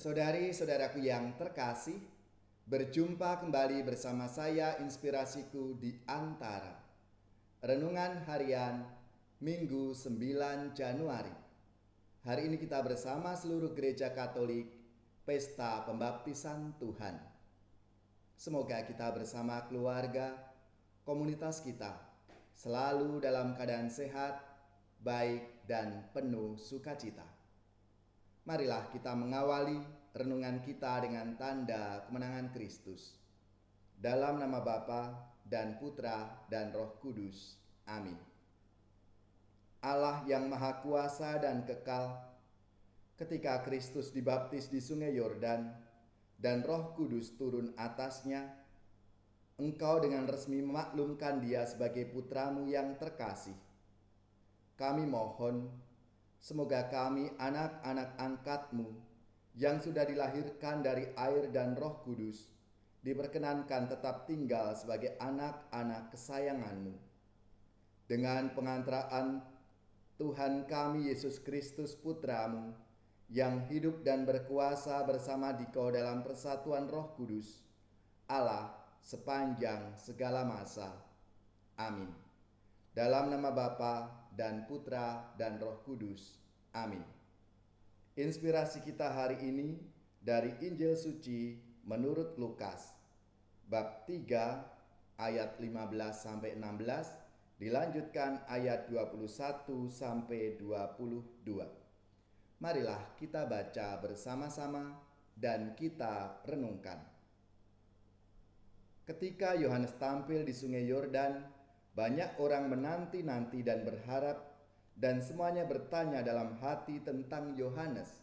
Saudari-saudaraku yang terkasih, berjumpa kembali bersama saya Inspirasiku di Antara. Renungan harian Minggu 9 Januari. Hari ini kita bersama seluruh gereja Katolik Pesta Pembaptisan Tuhan. Semoga kita bersama keluarga, komunitas kita selalu dalam keadaan sehat, baik dan penuh sukacita. Marilah kita mengawali renungan kita dengan tanda kemenangan Kristus. Dalam nama Bapa dan Putra dan Roh Kudus. Amin. Allah yang Maha Kuasa dan Kekal, ketika Kristus dibaptis di Sungai Yordan dan Roh Kudus turun atasnya, Engkau dengan resmi memaklumkan Dia sebagai Putramu yang terkasih. Kami mohon, semoga kami anak-anak angkat-Mu yang sudah dilahirkan dari air dan Roh Kudus diperkenankan tetap tinggal sebagai anak-anak kesayangan-Mu. Dengan pengantaraan Tuhan kami Yesus Kristus Putra-Mu yang hidup dan berkuasa bersama Dikau dalam persatuan Roh Kudus, Allah sepanjang segala masa. Amin. Dalam nama Bapa dan Putra dan Roh Kudus. Amin. Inspirasi kita hari ini dari Injil Suci menurut Lukas, bab 3 ayat 15 sampai 16, dilanjutkan ayat 21 sampai 22. Marilah kita baca bersama-sama dan kita renungkan. Ketika Yohanes tampil di Sungai Yordan, banyak orang menanti-nanti dan berharap, dan semuanya bertanya dalam hati tentang Yohanes,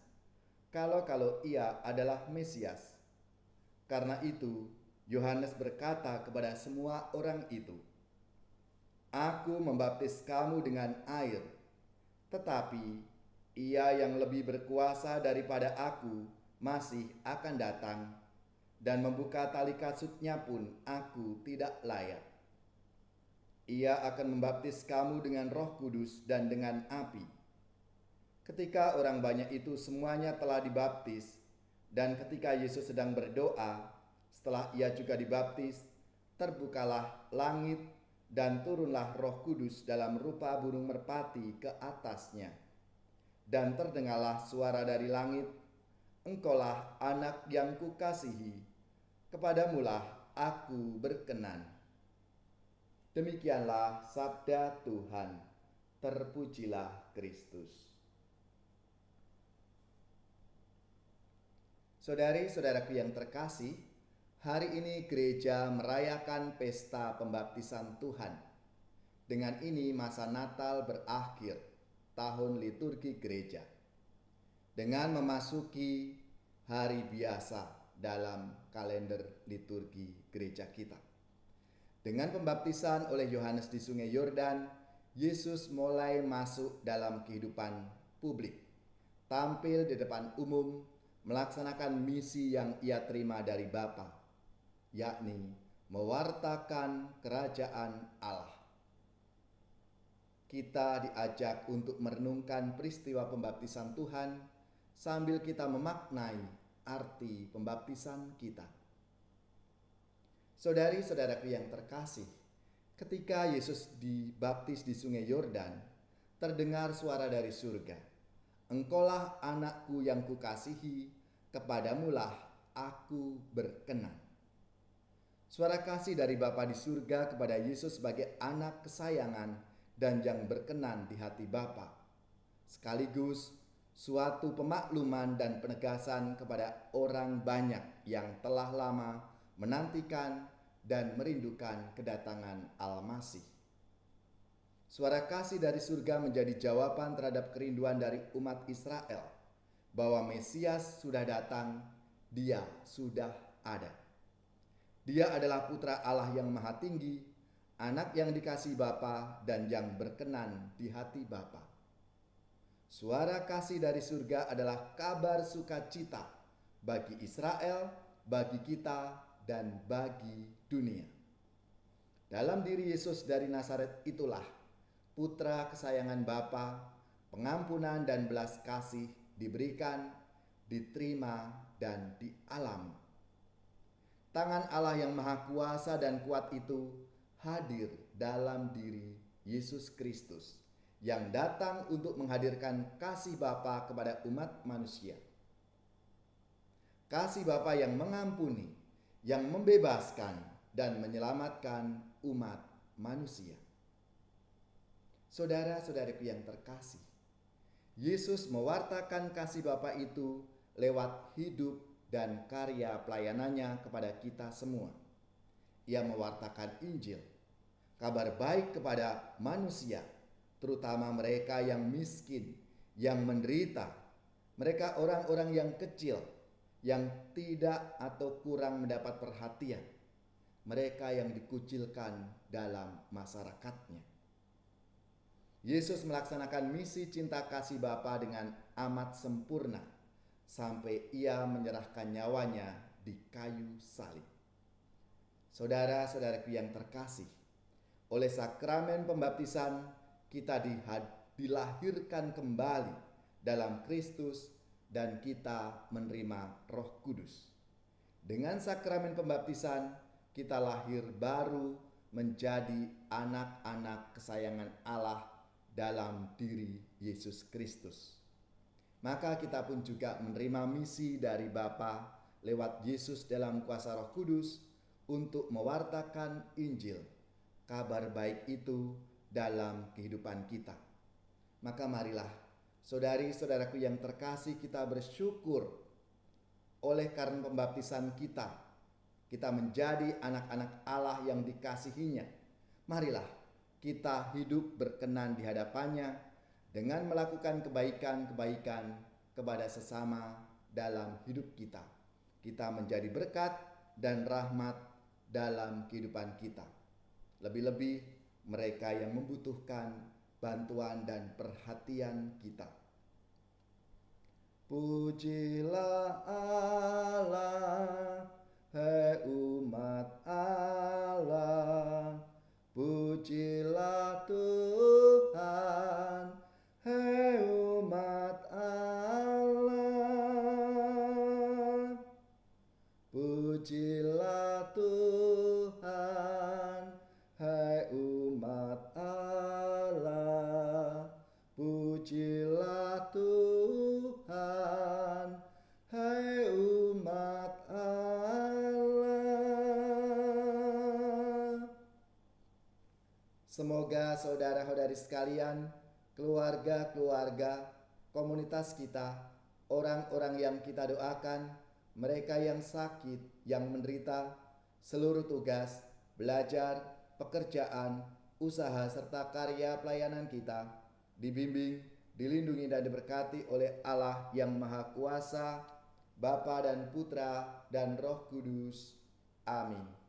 kalau ia adalah Mesias. Karena itu, Yohanes berkata kepada semua orang itu, "Aku membaptis kamu dengan air, tetapi Ia yang lebih berkuasa daripada aku masih akan datang, dan membuka tali kasutnya pun aku tidak layak. Ia akan membaptis kamu dengan Roh Kudus dan dengan api." Ketika orang banyak itu semuanya telah dibaptis, dan ketika Yesus sedang berdoa, setelah ia juga dibaptis, terbukalah langit dan turunlah Roh Kudus dalam rupa burung merpati ke atasnya. Dan terdengarlah suara dari langit, "Engkaulah anak yang kukasihi, kepadamulah aku berkenan." Demikianlah sabda Tuhan. Terpujilah Kristus. Saudari-saudaraku yang terkasih, hari ini gereja merayakan pesta pembaptisan Tuhan. Dengan ini masa Natal berakhir, tahun liturgi gereja, dengan memasuki hari biasa dalam kalender liturgi gereja kita. Dengan pembaptisan oleh Yohanes di Sungai Yordan, Yesus mulai masuk dalam kehidupan publik, tampil di depan umum, melaksanakan misi yang ia terima dari Bapa, yakni mewartakan kerajaan Allah. Kita diajak untuk merenungkan peristiwa pembaptisan Tuhan sambil kita memaknai arti pembaptisan kita. Saudari-saudaraku yang terkasih, ketika Yesus dibaptis di Sungai Yordan, terdengar suara dari surga, "Engkaulah anakku yang kukasihi, kepadamulah aku berkenan." Suara kasih dari Bapa di surga kepada Yesus sebagai anak kesayangan dan yang berkenan di hati Bapa, sekaligus suatu pemakluman dan penegasan kepada orang banyak yang telah lama menantikan dan merindukan kedatangan Al-Masih. Suara kasih dari surga menjadi jawaban terhadap kerinduan dari umat Israel bahwa Mesias sudah datang, Dia sudah ada. Dia adalah Putra Allah yang Maha Tinggi, Anak yang dikasihi Bapa dan yang berkenan di hati Bapa. Suara kasih dari surga adalah kabar sukacita bagi Israel, bagi kita, dan bagi dunia. Dalam diri Yesus dari Nazaret itulah Putra kesayangan Bapa, pengampunan dan belas kasih diberikan diterima, dan dialami. Tangan Allah yang Maha Kuasa dan kuat itu hadir dalam diri Yesus Kristus yang datang untuk menghadirkan kasih Bapa kepada umat manusia. Kasih Bapa yang mengampuni, yang membebaskan dan menyelamatkan umat manusia. Saudara-saudaraku yang terkasih, Yesus mewartakan kasih Bapa itu lewat hidup dan karya pelayanannya kepada kita semua. Ia mewartakan Injil, kabar baik kepada manusia, terutama mereka yang miskin, yang menderita, mereka orang-orang yang kecil, yang tidak atau kurang mendapat perhatian, mereka yang dikucilkan dalam masyarakatnya. Yesus melaksanakan misi cinta kasih Bapa dengan amat sempurna sampai ia menyerahkan nyawanya di kayu salib. Saudara-saudaraku yang terkasih, oleh sakramen pembaptisan kita dilahirkan kembali dalam Kristus dan kita menerima Roh Kudus. Dengan sakramen pembaptisan kita lahir baru menjadi anak-anak kesayangan Allah dalam diri Yesus Kristus. Maka kita pun juga menerima misi dari Bapa lewat Yesus dalam kuasa Roh Kudus untuk mewartakan Injil, kabar baik itu dalam kehidupan kita. Maka marilah saudari-saudaraku yang terkasih, kita bersyukur oleh karena pembaptisan kita menjadi anak-anak Allah yang dikasihinya. Marilah kita hidup berkenan di hadapannya dengan melakukan kebaikan-kebaikan kepada sesama dalam hidup kita. Kita menjadi berkat dan rahmat dalam kehidupan kita. Lebih-lebih mereka yang membutuhkan bantuan dan perhatian kita. Pujilah Allah, hai umat Allah. Pujilah Tuhan, hai umat Allah. Pujilah Tuhan, hai umat Allah. Pujilah Tuhan, hai umat Allah. Semoga saudara-saudari sekalian, keluarga-keluarga, komunitas kita, orang-orang yang kita doakan, mereka yang sakit, yang menderita, seluruh tugas, belajar, pekerjaan, usaha, serta karya pelayanan kita, dibimbing, dilindungi dan diberkati oleh Allah yang Maha Kuasa, Bapa dan Putra dan Roh Kudus. Amin.